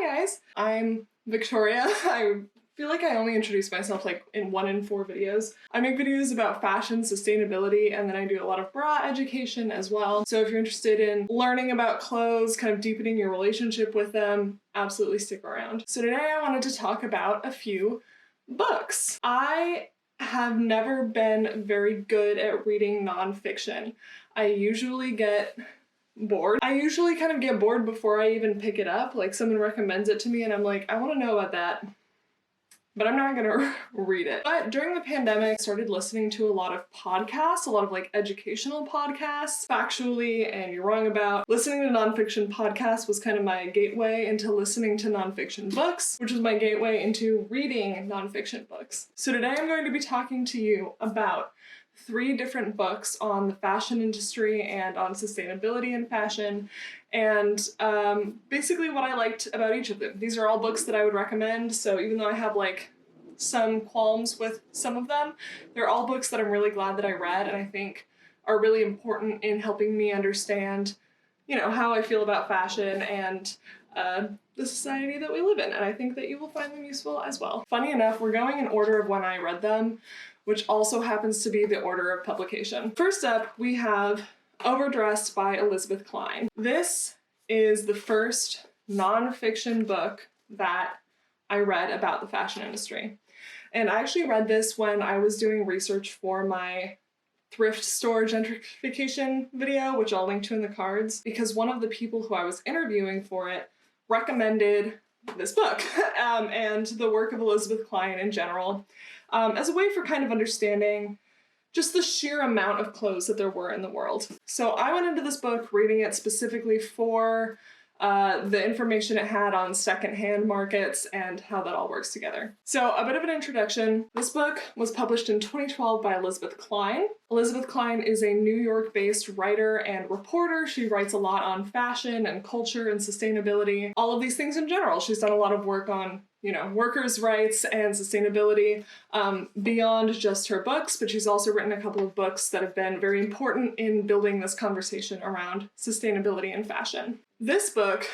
Hi guys, I'm Victoria. I feel like I only introduce myself like in 1 in 4 videos. I make videos about fashion, sustainability, and then I do a lot of bra education as well. So if you're interested in learning about clothes, kind of deepening your relationship with them, absolutely stick around. So today I wanted to talk about a few books. I have never been very good at reading nonfiction. I usually get bored. I usually kind of get bored before I even pick it up. Like someone recommends it to me and I'm like, I want to know about that, but I'm not gonna read it. But during the pandemic, I started listening to a lot of podcasts, a lot of like educational podcasts, factually and you're wrong about. Listening to nonfiction podcasts was kind of my gateway into listening to nonfiction books, which was my gateway into reading nonfiction books. So today I'm going to be talking to you about 3 different books on the fashion industry and on sustainability in fashion, and basically what I liked about each of them. These are all books that I would recommend, so even though I have like some qualms with some of them, they're all books that I'm really glad that I read and I think are really important in helping me understand, you know, how I feel about fashion and the society that we live in, and I think that you will find them useful as well. Funny enough, we're going in order of when I read them, which also happens to be the order of publication. First up, we have Overdressed by Elizabeth Cline. This is the first nonfiction book that I read about the fashion industry. And I actually read this when I was doing research for my thrift store gentrification video, which I'll link to in the cards, because one of the people who I was interviewing for it recommended this book and the work of Elizabeth Cline in general, as a way for kind of understanding just the sheer amount of clothes that there were in the world. So I went into this book reading it specifically for the information it had on secondhand markets and how that all works together. So a bit of an introduction. This book was published in 2012 by Elizabeth Cline. Elizabeth Cline is a New York-based writer and reporter. She writes a lot on fashion and culture and sustainability, all of these things in general. She's done a lot of work on, you know, workers' rights and sustainability beyond just her books, but she's also written a couple of books that have been very important in building this conversation around sustainability and fashion. This book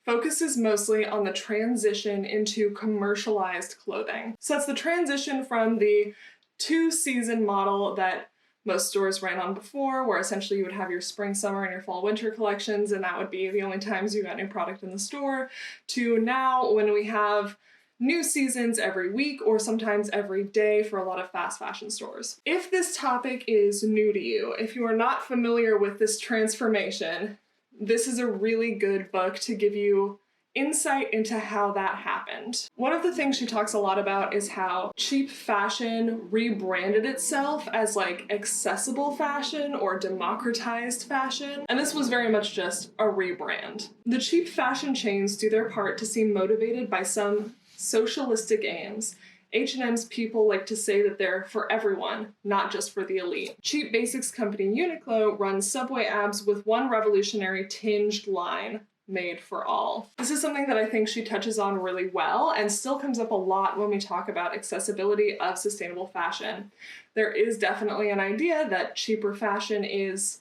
focuses mostly on the transition into commercialized clothing. So that's the transition from the 2-season model that most stores ran on before, where essentially you would have your spring, summer, and your fall, winter collections, and that would be the only times you got new product in the store, to now when we have new seasons every week or sometimes every day for a lot of fast fashion stores. If this topic is new to you, if you are not familiar with this transformation, this is a really good book to give you insight into how that happened. One of the things she talks a lot about is how cheap fashion rebranded itself as like accessible fashion or democratized fashion, and this was very much just a rebrand. The cheap fashion chains do their part to seem motivated by some socialistic aims. H&M's people like to say that they're for everyone, not just for the elite. Cheap basics company Uniqlo runs Subway abs with one revolutionary tinged line, made for all. This is something that I think she touches on really well and still comes up a lot when we talk about accessibility of sustainable fashion. There is definitely an idea that cheaper fashion is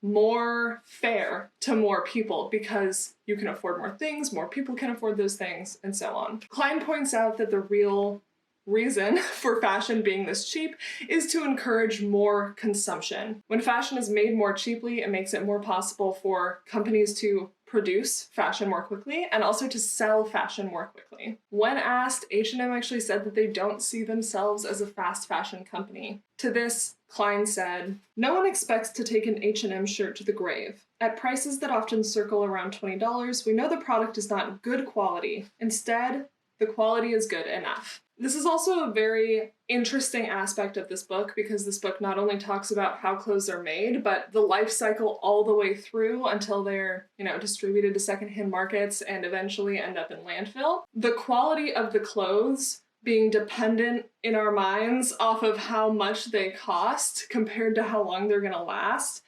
more fair to more people because you can afford more things, more people can afford those things, and so on. Cline points out that the real reason for fashion being this cheap is to encourage more consumption. When fashion is made more cheaply, it makes it more possible for companies to produce fashion more quickly and also to sell fashion more quickly. When asked, H&M actually said that they don't see themselves as a fast fashion company. To this, Cline said, "No one expects to take an H&M shirt to the grave. At prices that often circle around $20, we know the product is not good quality. Instead, the quality is good enough." This is also a very interesting aspect of this book because this book not only talks about how clothes are made, but the life cycle all the way through until they're, you know, distributed to secondhand markets and eventually end up in landfill. The quality of the clothes being dependent in our minds off of how much they cost compared to how long they're gonna last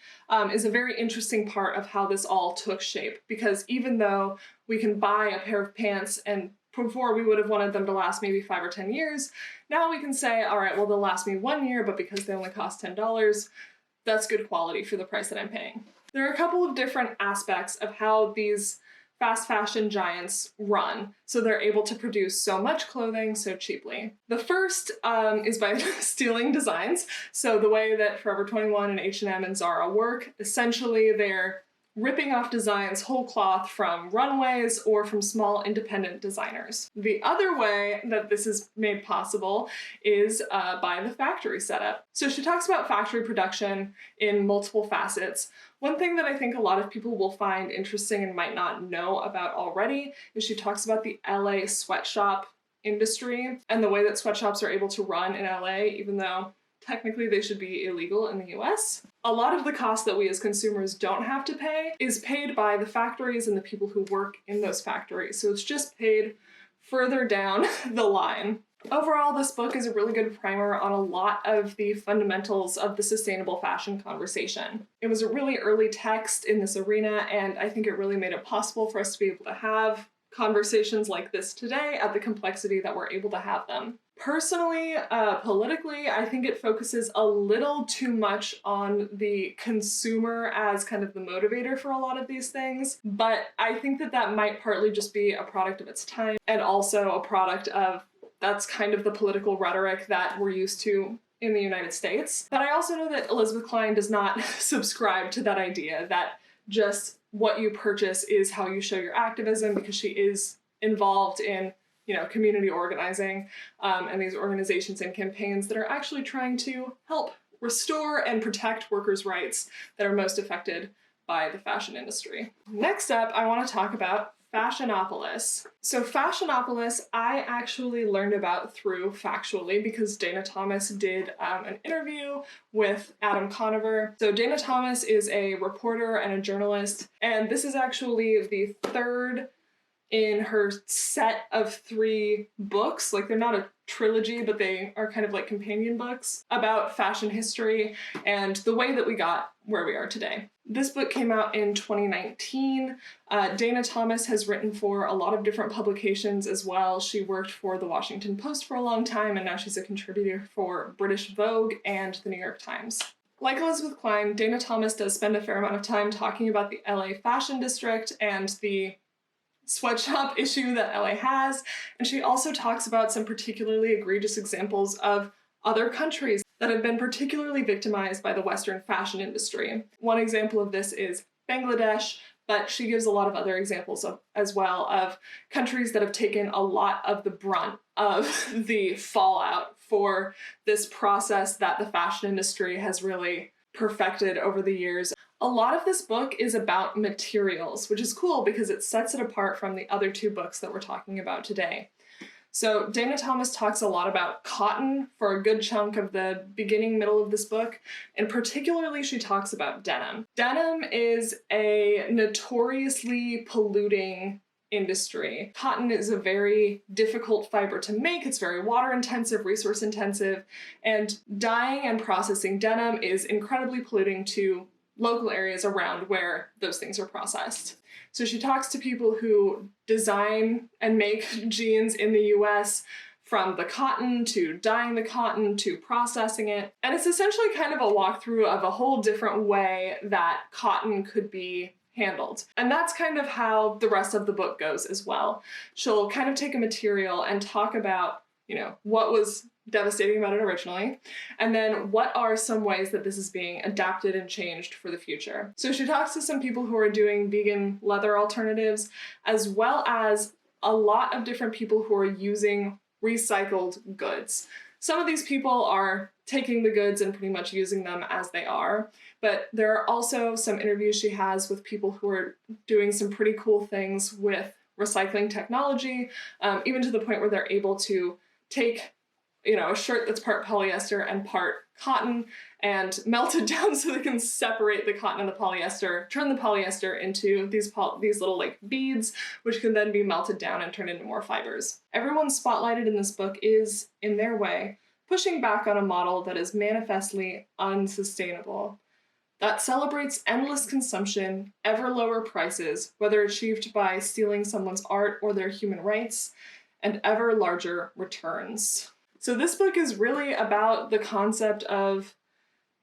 is a very interesting part of how this all took shape, because even though we can buy a pair of pants and before we would have wanted them to last maybe 5 or 10 years. Now we can say, all right, well, they'll last me 1 year, but because they only cost $10, that's good quality for the price that I'm paying. There are a couple of different aspects of how these fast fashion giants run. So they're able to produce so much clothing so cheaply. The first is by stealing designs. So the way that Forever 21 and H&M and Zara work, essentially they're ripping off designs whole cloth from runways or from small independent designers. The other way that this is made possible is by the factory setup. So she talks about factory production in multiple facets. One thing that I think a lot of people will find interesting and might not know about already is she talks about the LA sweatshop industry and the way that sweatshops are able to run in LA, even though technically they should be illegal in the US. A lot of the cost that we as consumers don't have to pay is paid by the factories and the people who work in those factories. So it's just paid further down the line. Overall, this book is a really good primer on a lot of the fundamentals of the sustainable fashion conversation. It was a really early text in this arena, and I think it really made it possible for us to be able to have conversations like this today at the complexity that we're able to have them. Personally, politically, I think it focuses a little too much on the consumer as kind of the motivator for a lot of these things, but I think that that might partly just be a product of its time and also a product of that's kind of the political rhetoric that we're used to in the United States. But I also know that Elizabeth Cline does not subscribe to that idea that just what you purchase is how you show your activism, because she is involved in community organizing and these organizations and campaigns that are actually trying to help restore and protect workers' rights that are most affected by the fashion industry. Next up, I want to talk about Fashionopolis. So Fashionopolis, I actually learned about through Factually because Dana Thomas did an interview with Adam Conover. So Dana Thomas is a reporter and a journalist, and this is actually the third in her set of 3 books. Like, they're not a trilogy, but they are kind of like companion books about fashion history and the way that we got where we are today. This book came out in 2019. Dana Thomas has written for a lot of different publications as well. She worked for the Washington Post for a long time, and now she's a contributor for British Vogue and the New York Times. Like Elizabeth Cline, Dana Thomas does spend a fair amount of time talking about the LA fashion district and the sweatshop issue that LA has, and she also talks about some particularly egregious examples of other countries that have been particularly victimized by the Western fashion industry. One example of this is Bangladesh, but she gives a lot of other examples as well of countries that have taken a lot of the brunt of the fallout for this process that the fashion industry has really perfected over the years. A lot of this book is about materials, which is cool because it sets it apart from the other 2 books that we're talking about today. So Dana Thomas talks a lot about cotton for a good chunk of the beginning, middle of this book, and particularly she talks about denim. Denim is a notoriously polluting industry. Cotton is a very difficult fiber to make. It's very water intensive, resource intensive, and dyeing and processing denim is incredibly polluting to local areas around where those things are processed. So she talks to people who design and make jeans in the US, from the cotton to dyeing the cotton to processing it. And it's essentially kind of a walkthrough of a whole different way that cotton could be handled. And that's kind of how the rest of the book goes as well. She'll kind of take a material and talk about, what was devastating about it originally, and then what are some ways that this is being adapted and changed for the future. So she talks to some people who are doing vegan leather alternatives, as well as a lot of different people who are using recycled goods. Some of these people are taking the goods and pretty much using them as they are, but there are also some interviews she has with people who are doing some pretty cool things with recycling technology, even to the point where they're able to take a shirt that's part polyester and part cotton and melt it down so they can separate the cotton and the polyester, turn the polyester into these little like beads, which can then be melted down and turned into more fibers. Everyone spotlighted in this book is, in their way, pushing back on a model that is manifestly unsustainable, that celebrates endless consumption, ever lower prices, whether achieved by stealing someone's art or their human rights, and ever larger returns. So this book is really about the concept of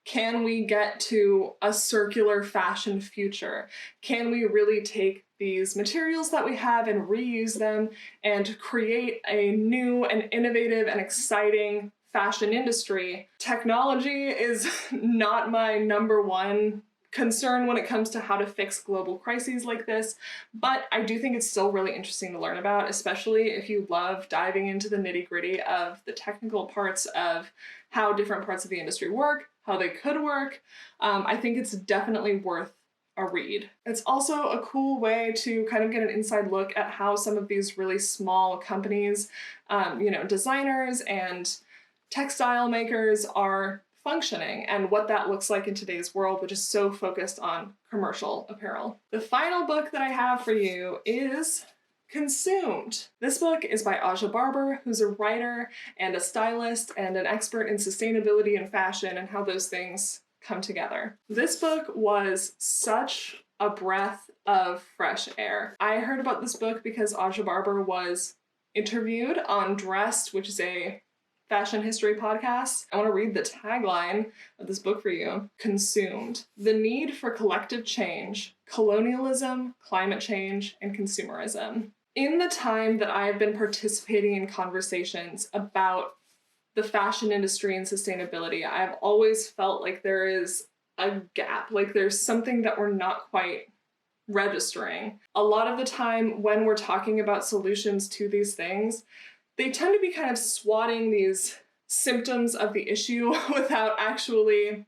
Can we get to a circular fashion future? Can we really take these materials that we have and reuse them and create a new and innovative and exciting fashion industry? Technology is not my number one concern when it comes to how to fix global crises like this, but I do think it's still really interesting to learn about, especially if you love diving into the nitty-gritty of the technical parts of how different parts of the industry work, how they could work. I think it's definitely worth a read. It's also a cool way to kind of get an inside look at how some of these really small companies, designers and textile makers are functioning and what that looks like in today's world, which is so focused on commercial apparel. The final book that I have for you is Consumed. This book is by Aja Barber, who's a writer and a stylist and an expert in sustainability and fashion and how those things come together. This book was such a breath of fresh air. I heard about this book because Aja Barber was interviewed on Dressed, which is a fashion history podcast. I want to read the tagline of this book for you. Consumed. The need for collective change, colonialism, climate change, and consumerism. In the time that I've been participating in conversations about the fashion industry and sustainability, I've always felt like there is a gap, like there's something that we're not quite registering. A lot of the time when we're talking about solutions to these things, they tend to be kind of swatting these symptoms of the issue without actually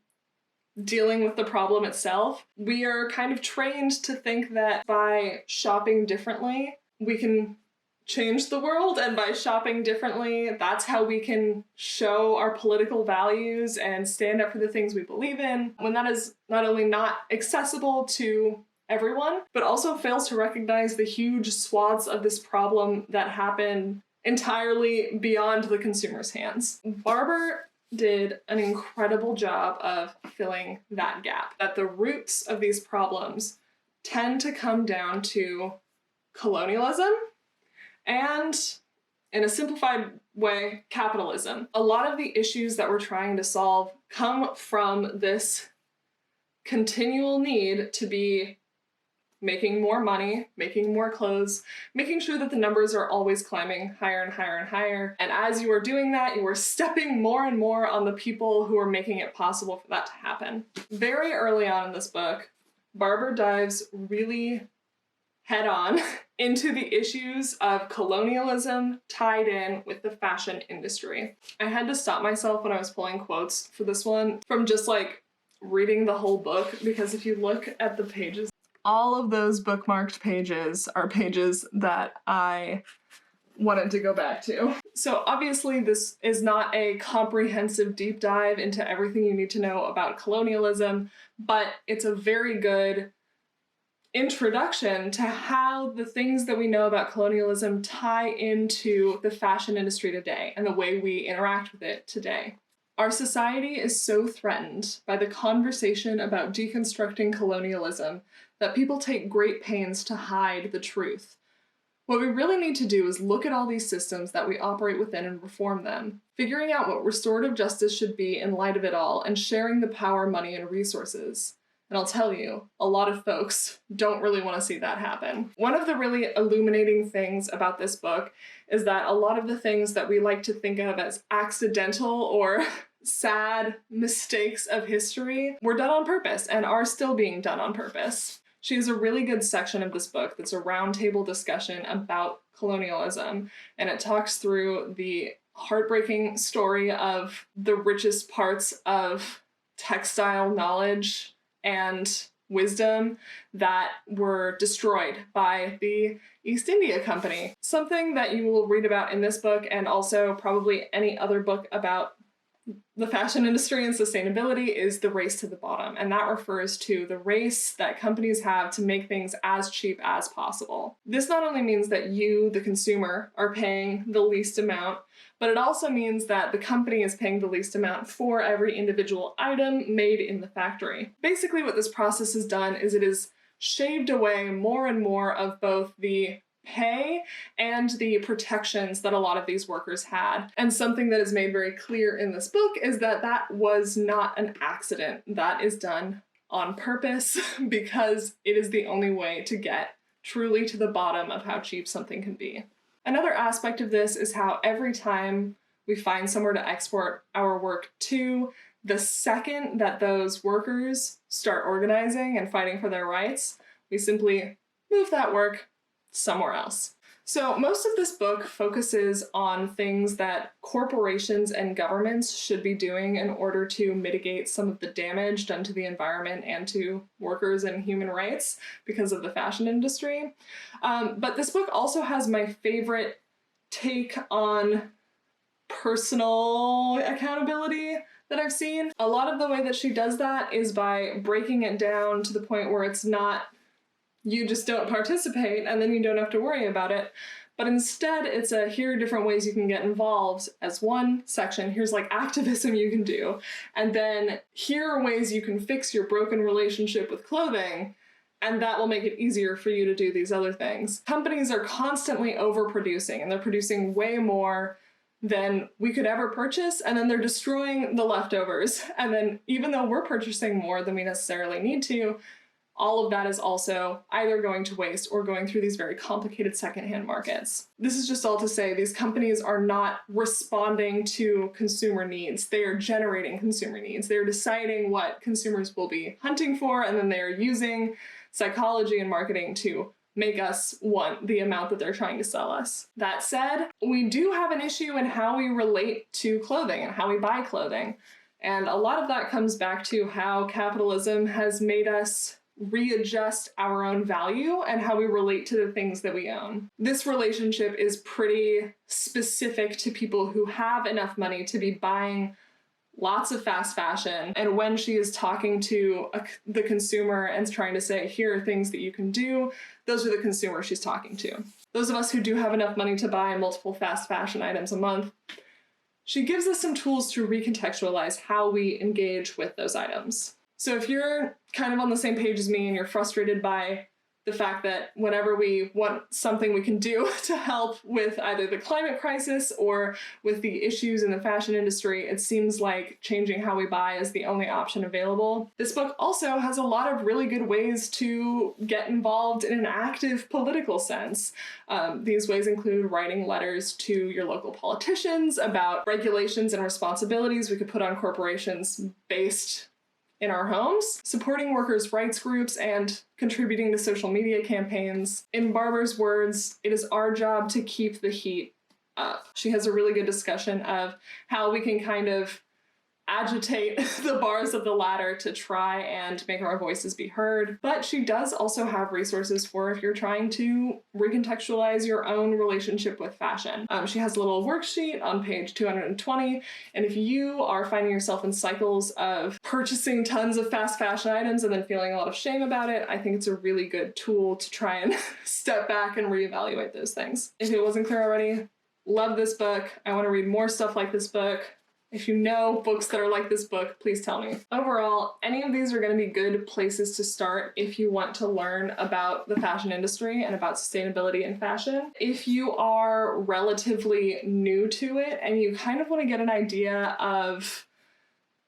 dealing with the problem itself. We are kind of trained to think that by shopping differently, we can change the world, and by shopping differently, that's how we can show our political values and stand up for the things we believe in, when that is not only not accessible to everyone, but also fails to recognize the huge swaths of this problem that happen entirely beyond the consumer's hands. Barber did an incredible job of filling that gap, that the roots of these problems tend to come down to colonialism and, in a simplified way, capitalism. A lot of the issues that we're trying to solve come from this continual need to be making more money, making more clothes, making sure that the numbers are always climbing higher and higher and higher. And as you are doing that, you are stepping more and more on the people who are making it possible for that to happen. Very early on in this book, Barber dives really head on into the issues of colonialism tied in with the fashion industry. I had to stop myself when I was pulling quotes for this one from just like reading the whole book, because if you look at the pages, all of those bookmarked pages are pages that I wanted to go back to. So obviously this is not a comprehensive deep dive into everything you need to know about colonialism, but it's a very good introduction to how the things that we know about colonialism tie into the fashion industry today and the way we interact with it today. Our society is so threatened by the conversation about deconstructing colonialism that people take great pains to hide the truth. What we really need to do is look at all these systems that we operate within and reform them, figuring out what restorative justice should be in light of it all, and sharing the power, money, and resources. And I'll tell you, a lot of folks don't really want to see that happen. One of the really illuminating things about this book is that a lot of the things that we like to think of as accidental or sad mistakes of history were done on purpose and are still being done on purpose. She has a really good section of this book that's a roundtable discussion about colonialism, and it talks through the heartbreaking story of the richest parts of textile knowledge and wisdom that were destroyed by the East India Company. Something that you will read about in this book, and also probably any other book about the fashion industry and sustainability, is the race to the bottom. And that refers to the race that companies have to make things as cheap as possible. This not only means that you, the consumer, are paying the least amount, but it also means that the company is paying the least amount for every individual item made in the factory. Basically, what this process has done is it has shaved away more and more of both the pay and the protections that a lot of these workers had. And something that is made very clear in this book is that that was not an accident. That is done on purpose because it is the only way to get truly to the bottom of how cheap something can be. Another aspect of this is how every time we find somewhere to export our work to, the second that those workers start organizing and fighting for their rights, we simply move that work somewhere else. So most of this book focuses on things that corporations and governments should be doing in order to mitigate some of the damage done to the environment and to workers and human rights because of the fashion industry. But this book also has my favorite take on personal accountability that I've seen. A lot of the way that she does that is by breaking it down to the point where it's not you just don't participate and then you don't have to worry about it. But instead, it's here are different ways you can get involved as one section. Here's like activism you can do. And then here are ways you can fix your broken relationship with clothing. And that will make it easier for you to do these other things. Companies are constantly overproducing, and they're producing way more than we could ever purchase, and then they're destroying the leftovers. And then even though we're purchasing more than we necessarily need to, all of that is also either going to waste or going through these very complicated secondhand markets. This is just all to say these companies are not responding to consumer needs. They are generating consumer needs. They're deciding what consumers will be hunting for, and then they are using psychology and marketing to make us want the amount that they're trying to sell us. That said, we do have an issue in how we relate to clothing and how we buy clothing. And a lot of that comes back to how capitalism has made us readjust our own value and how we relate to the things that we own. This relationship is pretty specific to people who have enough money to be buying lots of fast fashion. And when she is talking to the consumer and trying to say, here are things that you can do, those are the consumers she's talking to. Those of us who do have enough money to buy multiple fast fashion items a month, she gives us some tools to recontextualize how we engage with those items. So if you're kind of on the same page as me and you're frustrated by the fact that whenever we want something we can do to help with either the climate crisis or with the issues in the fashion industry, it seems like changing how we buy is the only option available. This book also has a lot of really good ways to get involved in an active political sense. These ways include writing letters to your local politicians about regulations and responsibilities we could put on corporations based in our homes, supporting workers' rights groups, and contributing to social media campaigns. In Barber's words, it is our job to keep the heat up. She has a really good discussion of how we can kind of agitate the bars of the ladder to try and make our voices be heard. But she does also have resources for if you're trying to recontextualize your own relationship with fashion. She has a little worksheet on page 220, and if you are finding yourself in cycles of purchasing tons of fast fashion items and then feeling a lot of shame about it, I think it's a really good tool to try and step back and reevaluate those things. If it wasn't clear already, love this book. I want to read more stuff like this book. If you know books that are like this book, please tell me. Overall, any of these are going to be good places to start if you want to learn about the fashion industry and about sustainability in fashion. If you are relatively new to it and you kind of want to get an idea of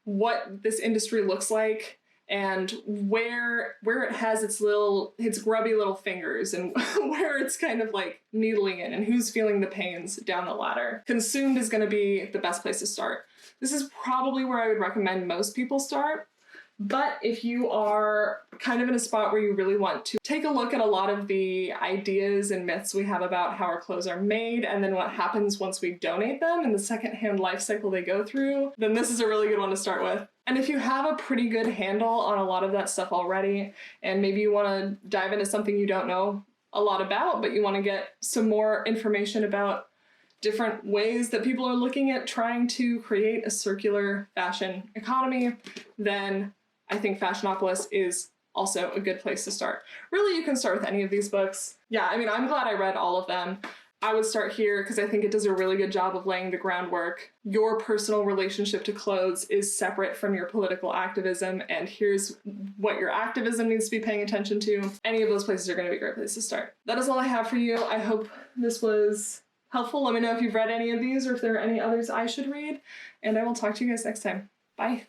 what this industry looks like and where it has its grubby little fingers and where it's kind of like needling in and who's feeling the pains down the ladder, Consumed is going to be the best place to start. This is probably where I would recommend most people start, but if you are kind of in a spot where you really want to take a look at a lot of the ideas and myths we have about how our clothes are made and then what happens once we donate them and the secondhand life cycle they go through, then this is a really good one to start with. And if you have a pretty good handle on a lot of that stuff already, and maybe you want to dive into something you don't know a lot about, but you want to get some more information about different ways that people are looking at trying to create a circular fashion economy, then I think Fashionopolis is also a good place to start. Really, you can start with any of these books. Yeah, I mean, I'm glad I read all of them. I would start here because I think it does a really good job of laying the groundwork. Your personal relationship to clothes is separate from your political activism, and here's what your activism needs to be paying attention to. Any of those places are going to be a great place to start. That is all I have for you. I hope this was helpful. Let me know if you've read any of these or if there are any others I should read, and I will talk to you guys next time. Bye.